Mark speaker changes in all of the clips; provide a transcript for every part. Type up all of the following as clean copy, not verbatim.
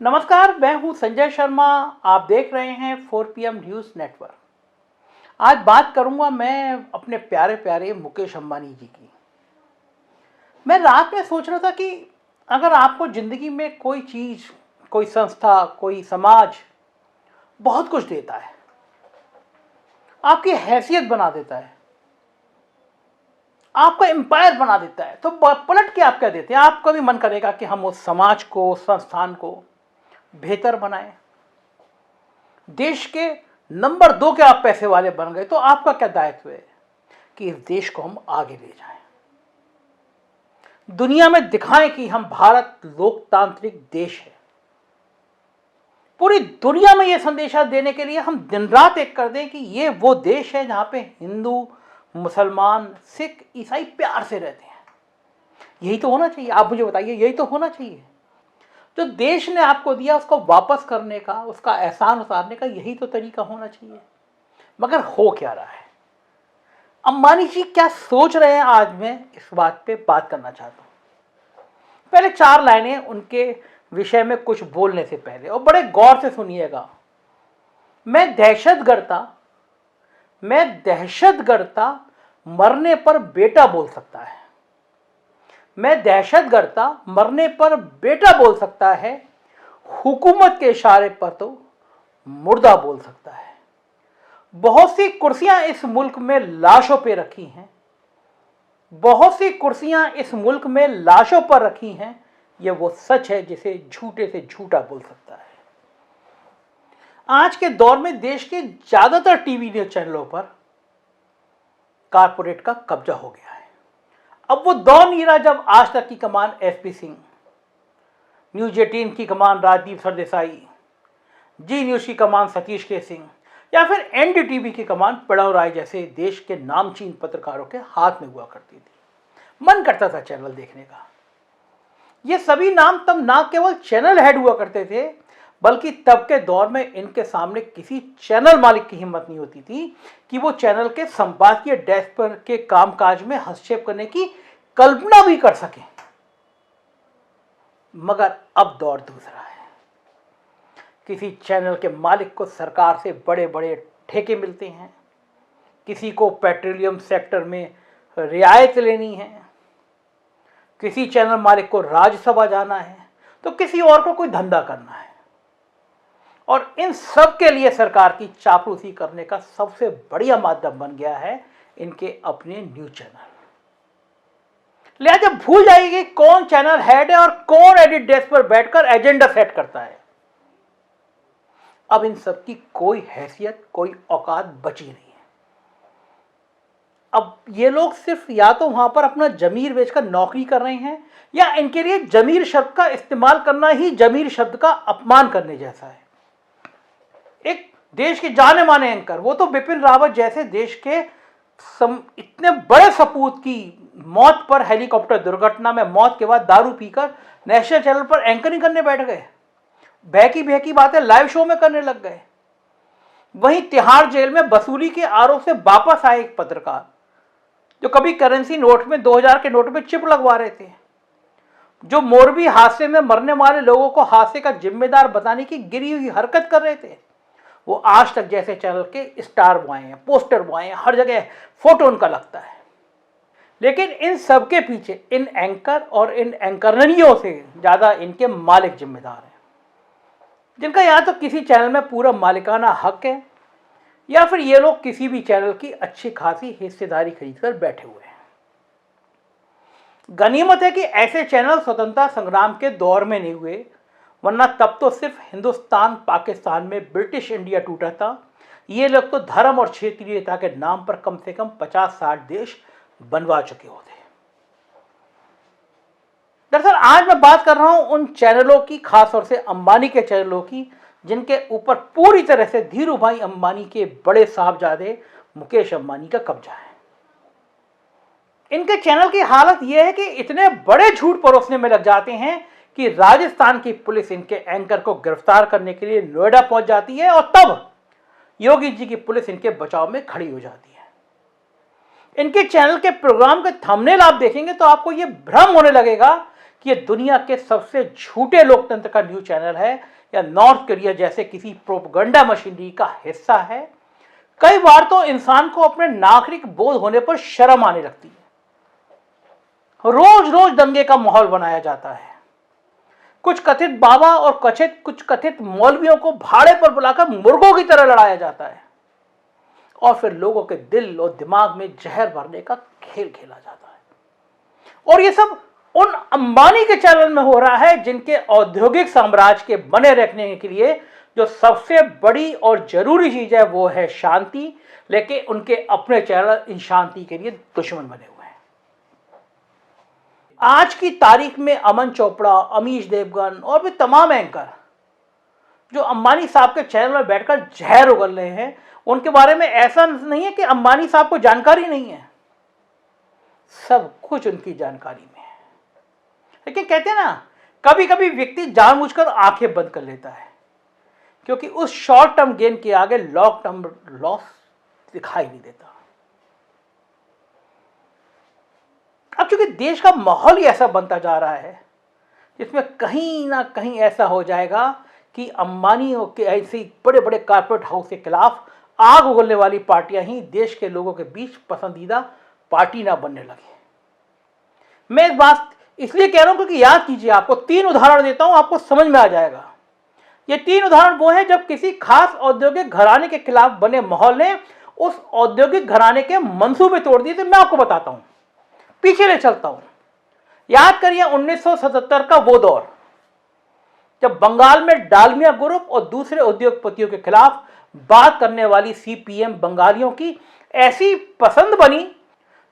Speaker 1: नमस्कार, मैं हूं संजय शर्मा। आप देख रहे हैं 4PM न्यूज़ नेटवर्क। आज बात करूंगा मैं अपने प्यारे प्यारे मुकेश अंबानी जी की। मैं रात में सोच रहा था कि अगर आपको ज़िंदगी में कोई चीज़, कोई संस्था, कोई समाज बहुत कुछ देता है, आपकी हैसियत बना देता है, आपका एम्पायर बना देता है, तो पलट के आप क्या देते हैं? आपका भी मन करेगा कि हम उस समाज को, संस्थान को बेहतर बनाएं। देश के नंबर 2 के आप पैसे वाले बन गए, तो आपका क्या दायित्व है कि इस देश को हम आगे ले जाएं, दुनिया में दिखाएं कि हम भारत लोकतांत्रिक देश है। पूरी दुनिया में यह संदेशा देने के लिए हम दिन रात एक कर दें कि ये वो देश है जहां पे हिंदू, मुसलमान, सिख, ईसाई प्यार से रहते हैं। यही तो होना चाहिए। आप मुझे बताइए, यही तो होना चाहिए। जो देश ने आपको दिया उसको वापस करने का, उसका एहसान उतारने का यही तो तरीका होना चाहिए। मगर हो क्या रहा है? अंबानी जी क्या सोच रहे हैं, आज मैं इस बात पे बात करना चाहता हूं। पहले 4 लाइनें उनके विषय में कुछ बोलने से पहले, और बड़े गौर से सुनिएगा। मैं दहशतगर्दा मरने पर बेटा बोल सकता है। मैं दहशतगर्दा मरने पर बेटा बोल सकता है, हुकूमत के इशारे पर तो मुर्दा बोल सकता है। बहुत सी कुर्सियां इस मुल्क में लाशों पे रखी हैं, बहुत सी कुर्सियां इस मुल्क में लाशों पर रखी हैं। यह वो सच है जिसे झूठे से झूठा बोल सकता है। आज के दौर में देश के ज्यादातर टीवी न्यूज चैनलों पर कारपोरेट का कब्जा हो गया है। अब वो दौर नहीं रहा जब आज तक की कमान एसपी सिंह, न्यूज 18 की कमान राजदीप सरदेसाई, जी न्यूज की कमान सतीश के सिंह, या फिर एनडीटीवी की कमान प्रणव राय जैसे देश के नामचीन पत्रकारों के हाथ में हुआ करती थी। मन करता था चैनल देखने का। ये सभी नाम तब ना केवल चैनल हेड हुआ करते थे, बल्कि तब के दौर में इनके सामने किसी चैनल मालिक की हिम्मत नहीं होती थी कि वो चैनल के संपादकीय डेस्क पर के कामकाज में हस्तक्षेप करने की कल्पना भी कर सके। मगर अब दौर दूसरा है। किसी चैनल के मालिक को सरकार से बड़े बड़े ठेके मिलते हैं, किसी को पेट्रोलियम सेक्टर में रियायत लेनी है, किसी चैनल मालिक को राज्यसभा जाना है, तो किसी और को कोई धंधा करना है। और इन सब के लिए सरकार की चापलूसी करने का सबसे बढ़िया माध्यम बन गया है इनके अपने न्यूज चैनल। लिहाजा भूल जाइए कौन चैनल हेड है और कौन एडिट डेस्क पर बैठकर एजेंडा सेट करता है। अब इन सब की कोई हैसियत, कोई औकात बची नहीं है। अब ये लोग सिर्फ या तो वहां पर अपना जमीर बेचकर नौकरी कर रहे हैं, या इनके लिए जमीर शब्द का इस्तेमाल करना ही जमीर शब्द का अपमान करने जैसा है। एक देश के जाने माने एंकर, वो तो बिपिन रावत जैसे देश के इतने बड़े सपूत की मौत पर, हेलीकॉप्टर दुर्घटना में मौत के बाद दारू पीकर नेशनल चैनल पर एंकरिंग करने बैठ गए, बहकी बहकी बातें लाइव शो में करने लग गए। वहीं तिहाड़ जेल में वसूली के आरोप से वापस आए एक पत्रकार, जो कभी करेंसी नोट में 2000 के नोट में चिप लगवा रहे थे, जो मोरबी हादसे में मरने वाले लोगों को हादसे का जिम्मेदार बताने की गिरी हुई हरकत कर रहे थे, वो आज तक जैसे चैनल के स्टार बॉय हैं, पोस्टर बॉय हैं, हर जगह फोटो उनका लगता है। लेकिन इन सब के पीछे इन एंकर और इन एंकरनियों से ज्यादा इनके मालिक जिम्मेदार हैं, जिनका या तो किसी चैनल में पूरा मालिकाना हक है, या फिर ये लोग किसी भी चैनल की अच्छी खासी हिस्सेदारी खरीदकर बैठे हुए हैं। गनीमत है कि ऐसे चैनल स्वतंत्रता संग्राम के दौर में नहीं हुए, वरना तब तो सिर्फ हिंदुस्तान पाकिस्तान में ब्रिटिश इंडिया टूटा था। ये लोग तो धर्म और क्षेत्रीयता के नाम पर कम से कम 50-60 देश बनवा चुके होते। दरअसल आज मैं बात कर रहा हूं उन चैनलों की, खासतौर से अंबानी के चैनलों की, जिनके ऊपर पूरी तरह से धीरू भाई अंबानी के बड़े साहबजादे मुकेश अंबानी का कब्जा है। इनके चैनल की हालत यह है कि इतने बड़े झूठ परोसने में लग जाते हैं कि राजस्थान की पुलिस इनके एंकर को गिरफ्तार करने के लिए नोएडा पहुंच जाती है, और तब योगी जी की पुलिस इनके बचाव में खड़ी हो जाती है। इनके चैनल के प्रोग्राम के थंबनेल आप देखेंगे तो आपको यह भ्रम होने लगेगा कि यह दुनिया के सबसे झूठे लोकतंत्र का न्यूज चैनल है या नॉर्थ कोरिया जैसे किसी प्रोपेगेंडा मशीनरी का हिस्सा है। कई बार तो इंसान को अपने नागरिक बोध होने पर शर्म आने लगती है। रोज रोज दंगे का माहौल बनाया जाता है। कुछ कथित बाबा और कुछ कथित मौलवियों को भाड़े पर बुलाकर मुर्गों की तरह लड़ाया जाता है और फिर लोगों के दिल और दिमाग में जहर भरने का खेल खेला जाता है। और ये सब उन अंबानी के चैनल में हो रहा है जिनके औद्योगिक साम्राज्य के बने रखने के लिए जो सबसे बड़ी और जरूरी चीज है वो है शांति, लेकिन उनके अपने चैनल इन शांति के लिए दुश्मन बने हुए हैं। आज की तारीख में अमन चोपड़ा, अमीश देवगन और भी तमाम एंकर जो अंबानी साहब के चैनल में बैठकर जहर उगल रहे हैं, उनके बारे में ऐसा नहीं है कि अंबानी साहब को जानकारी नहीं है, सब कुछ उनकी जानकारी में है। लेकिन कहते हैं ना, कभी कभी व्यक्ति जानबूझकर आंखें बंद कर लेता है क्योंकि उस शॉर्ट टर्म गेन के आगे लॉन्ग टर्म लॉस दिखाई नहीं देता। अब चूंकि देश का माहौल ही ऐसा बनता जा रहा है जिसमें कहीं ना कहीं ऐसा हो जाएगा कि अंबानी के ऐसे बड़े बड़े कारपोरेट हाउस के खिलाफ आग उगलने वाली पार्टियां ही देश के लोगों के बीच पसंदीदा पार्टी ना बनने लगे। मैं इस बात इसलिए कह रहा हूं क्योंकि याद कीजिए, आपको 3 उदाहरण देता हूं, आपको समझ में आ जाएगा। ये 3 उदाहरण वो है जब किसी खास औद्योगिक घराने के खिलाफ बने माहौल ने उस औद्योगिक घराने के मंसूबे तोड़ दिए। तो मैं आपको बताता हूं, पीछे ले चलता हूं। याद करिए 1977 का वो दौर जब बंगाल में डालमिया ग्रुप और दूसरे उद्योगपतियों के खिलाफ बात करने वाली सीपीएम बंगालियों की ऐसी पसंद बनी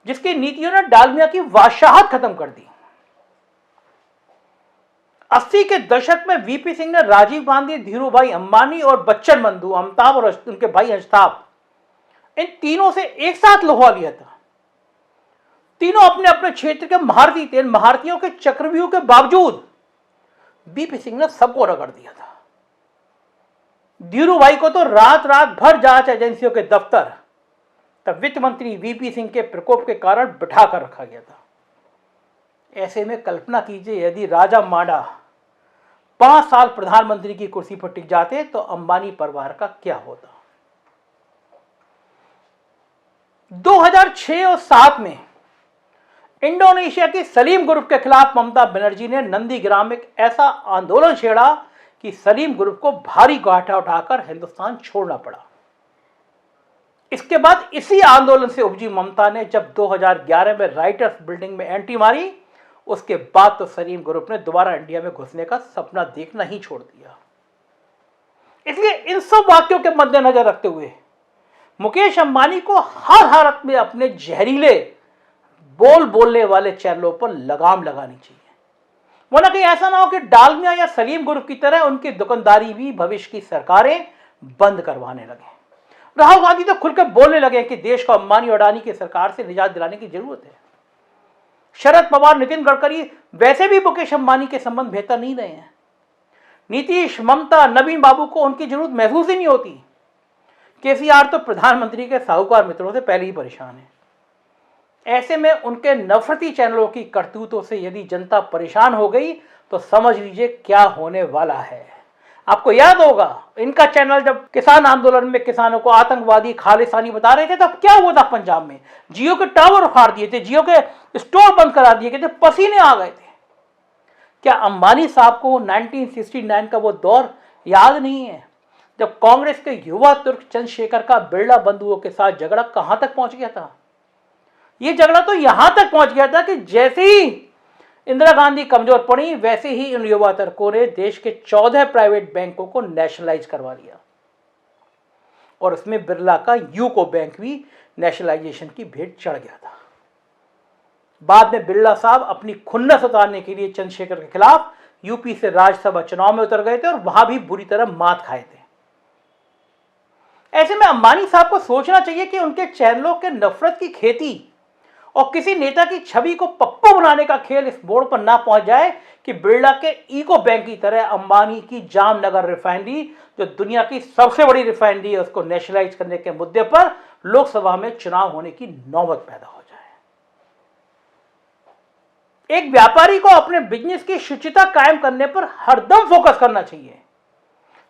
Speaker 1: जिसकी नीतियों ने डालमिया की बादशाहत खत्म कर दी। 80 के दशक में वीपी सिंह ने राजीव गांधी, धीरूभाई अंबानी और बच्चन बंधु अमिताभ और उनके भाई अमिताभ, इन तीनों से एक साथ लोहा लिया था। तीनों अपने अपने क्षेत्र के महारथी थे। महारथियों के चक्रव्यूह के बावजूद वीपी सिंह ने सबको रगड़ दिया था। धीरूभाई को तो रात रात भर जांच एजेंसियों के दफ्तर तब वित्त मंत्री वीपी सिंह के प्रकोप के कारण बिठाकर रखा गया था। ऐसे में कल्पना कीजिए यदि राजा माडा 5 साल प्रधानमंत्री की कुर्सी पर टिक जाते तो अंबानी परिवार का क्या होता। 2006 और 7 में इंडोनेशिया की सलीम ग्रुप के खिलाफ ममता बनर्जी ने नंदीग्राम में एक ऐसा आंदोलन छेड़ा कि सलीम ग्रुप को भारी घाटा उठाकर हिंदुस्तान छोड़ना पड़ा। इसके बाद इसी आंदोलन से उपजी ममता ने जब 2011 में राइटर्स बिल्डिंग में एंट्री मारी, उसके बाद तो सलीम ग्रुप ने दोबारा इंडिया में घुसने का सपना देखना ही छोड़ दिया। इसलिए इन सब वाक्यों के मद्देनजर रखते हुए मुकेश अंबानी को हर हालत में अपने जहरीले बोलने वाले चैनलों पर लगाम लगानी चाहिए, वरना कहीं ऐसा ना हो कि डालमिया या सलीम ग्रुप की तरह उनकी दुकानदारी भी भविष्य की सरकारें बंद करवाने लगे। राहुल गांधी तो खुलकर बोलने लगे कि देश को अंबानी और अडानी की सरकार से निजात दिलाने की जरूरत है। शरद पवार, नितिन गडकरी वैसे भी मुकेश अंबानी के संबंध बेहतर नहीं रहे हैं। नीतीश, ममता, नवीन बाबू को उनकी जरूरत महसूस ही नहीं होती। केसीआर तो प्रधानमंत्री के साहूकार मित्रों से पहले ही परेशान है। ऐसे में उनके नफरती चैनलों की करतूतों से यदि जनता परेशान हो गई तो समझ लीजिए क्या होने वाला है। आपको याद होगा इनका चैनल जब किसान आंदोलन में किसानों को आतंकवादी, खालिस्तानी बता रहे थे तब क्या हुआ था पंजाब में? जियो के टावर उखाड़ दिए थे, जियो के स्टोर बंद करा दिए गए थे, पसीने आ गए थे। क्या अंबानी साहब को 1969 का वो दौर याद नहीं है जब कांग्रेस के युवा तुर्क चंद्रशेखर का बिरला बंधुओं के साथ झगड़ा कहां तक पहुंच गया था? यह झगड़ा तो यहां तक पहुंच गया था कि जैसे ही इंदिरा गांधी कमजोर पड़ी वैसे ही इन युवा तर्कों ने देश के 14 प्राइवेट बैंकों को नेशनलाइज करवा लिया और उसमें बिरला का यूको बैंक भी नेशनलाइजेशन की भेंट चढ़ गया था। बाद में बिरला साहब अपनी खुन्नस उतारने के लिए चंद्रशेखर के खिलाफ यूपी से राज्यसभा चुनाव में उतर गए थे और वहां भी बुरी तरह मात खाए थे। ऐसे में अंबानी साहब को सोचना चाहिए कि उनके चैनलों के नफरत की खेती और किसी नेता की छवि को पप्पू बनाने का खेल इस मोड़ पर ना पहुंच जाए कि बिरला के इको बैंक की तरह अंबानी की जामनगर रिफाइनरी, जो दुनिया की सबसे बड़ी रिफाइनरी है, उसको नेशनलाइज करने के मुद्दे पर लोकसभा में चुनाव होने की नौबत पैदा हो जाए। एक व्यापारी को अपने बिजनेस की शुचिता कायम करने पर हरदम फोकस करना चाहिए,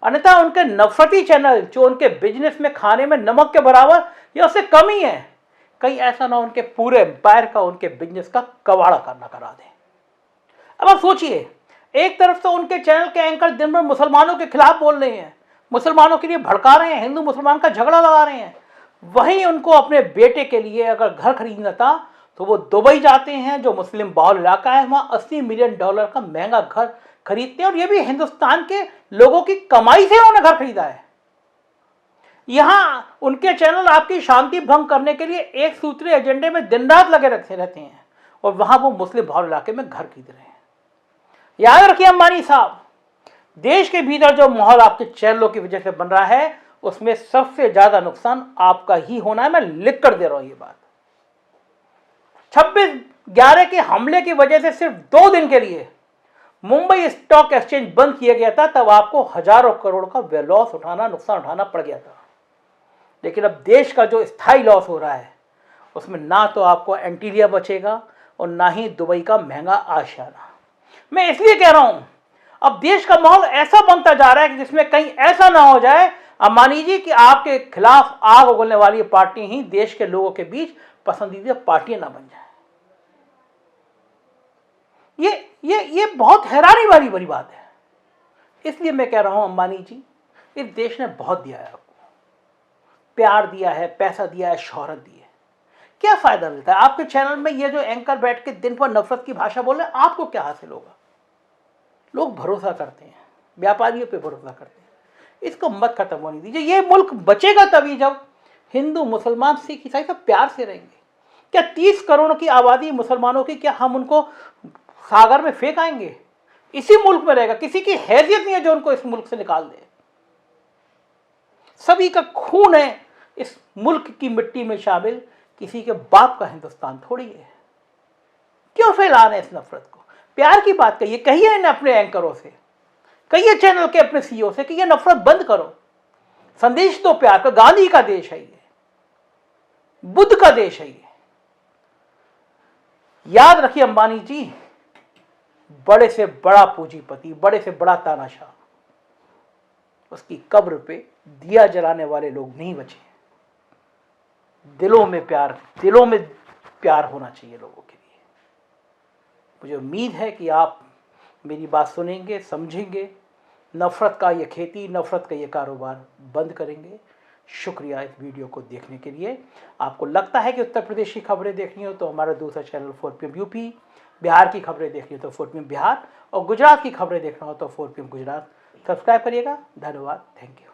Speaker 1: अन्यथा उनके नफरती चैनल जो उनके बिजनेस में खाने में नमक के बराबर या उससे कम ही है, कहीं ऐसा ना उनके पूरे एम्पायर का, उनके बिजनेस का कबाड़ा करना करा दें। अब आप सोचिए, एक तरफ तो उनके चैनल के एंकर दिन भर मुसलमानों के खिलाफ बोल रहे हैं, मुसलमानों के लिए भड़का रहे हैं, हिंदू मुसलमान का झगड़ा लगा रहे हैं, वहीं उनको अपने बेटे के लिए अगर घर खरीदना था तो वो दुबई जाते हैं जो मुस्लिम बाहुल इलाका है, वहां $80 मिलियन का महंगा घर खरीदते हैं, और ये भी हिंदुस्तान के लोगों की कमाई से उन्होंने घर खरीदा है। यहां उनके चैनल आपकी शांति भंग करने के लिए एक सूत्रीय एजेंडे में दिन रात लगे रहते हैं, और वहां वो मुस्लिम बाहुल इलाके में घर खरीद रहे हैं। याद रखिए अंबानी साहब, देश के भीतर जो माहौल आपके चैनलों की वजह से बन रहा है, उसमें सबसे ज्यादा नुकसान आपका ही होना है। मैं लिख कर दे रहा हूं ये बात। 26/11 के हमले की वजह से सिर्फ 2 दिन के लिए मुंबई स्टॉक एक्सचेंज बंद किया गया था, तब आपको हजारों करोड़ का लॉस उठाना, नुकसान उठाना पड़ गया था। लेकिन अब देश का जो स्थायी लॉस हो रहा है, उसमें ना तो आपको एंटीलिया बचेगा और ना ही दुबई का महंगा आशियाना। मैं इसलिए कह रहा हूं, अब देश का माहौल ऐसा बनता जा रहा है कि जिसमें कहीं ऐसा ना हो जाए अंबानी जी कि आपके खिलाफ आग उगलने वाली पार्टी ही देश के लोगों के बीच पसंदीदा पार्टियां ना बन जाए। ये बहुत हैरानी वाली बड़ी बात है। इसलिए मैं कह रहा हूं अंबानी जी, इस देश ने बहुत दिया है आपको, प्यार दिया है, पैसा दिया है, शोहरत दी है, क्या फायदा मिलता है आपके चैनल में? ये जो एंकर बैठ के दिन भर नफरत की भाषा बोल रहे हैं, आपको क्या हासिल होगा? लोग भरोसा करते हैं, व्यापारियों पे भरोसा करते हैं। इसको मत खत्म होने दीजिए। ये मुल्क बचेगा तभी जब हिंदू, मुसलमान, सिख, ईसाई सब प्यार से रहेंगे। क्या 30 करोड़ की आबादी मुसलमानों की, क्या हम उनको सागर में फेंक आएंगे? इसी मुल्क में रहेगा, किसी की हैसियत नहीं है जो उनको इस मुल्क से निकाल दे। सभी का खून है इस मुल्क की मिट्टी में शामिल, किसी के बाप का हिंदुस्तान थोड़ी है। क्यों फैला रहे हैं इस नफरत को? प्यार की बात कहिए इन अपने एंकरों से, कहिए चैनल के अपने सीईओ से कि ये नफरत बंद करो, संदेश दो प्यार का। गांधी का देश है ये, बुद्ध का देश है ये। याद रखिए अंबानी जी, बड़े से बड़ा पूंजीपति, बड़े से बड़ा तानाशाह, उसकी कब्र पे दिया जलाने वाले लोग नहीं बचे। दिलों में प्यार होना चाहिए लोगों के लिए। मुझे उम्मीद है कि आप मेरी बात सुनेंगे, समझेंगे, नफरत का ये खेती, नफरत का ये कारोबार बंद करेंगे। शुक्रिया इस वीडियो को देखने के लिए। आपको लगता है कि उत्तर प्रदेश की खबरें देखनी हो तो हमारा दूसरा चैनल 4PM यूपी, बिहार की खबरें देखनी हो तो 4PM बिहार, और गुजरात की खबरें देखना हो तो 4PM गुजरात सब्सक्राइब करिएगा। धन्यवाद, थैंक यू।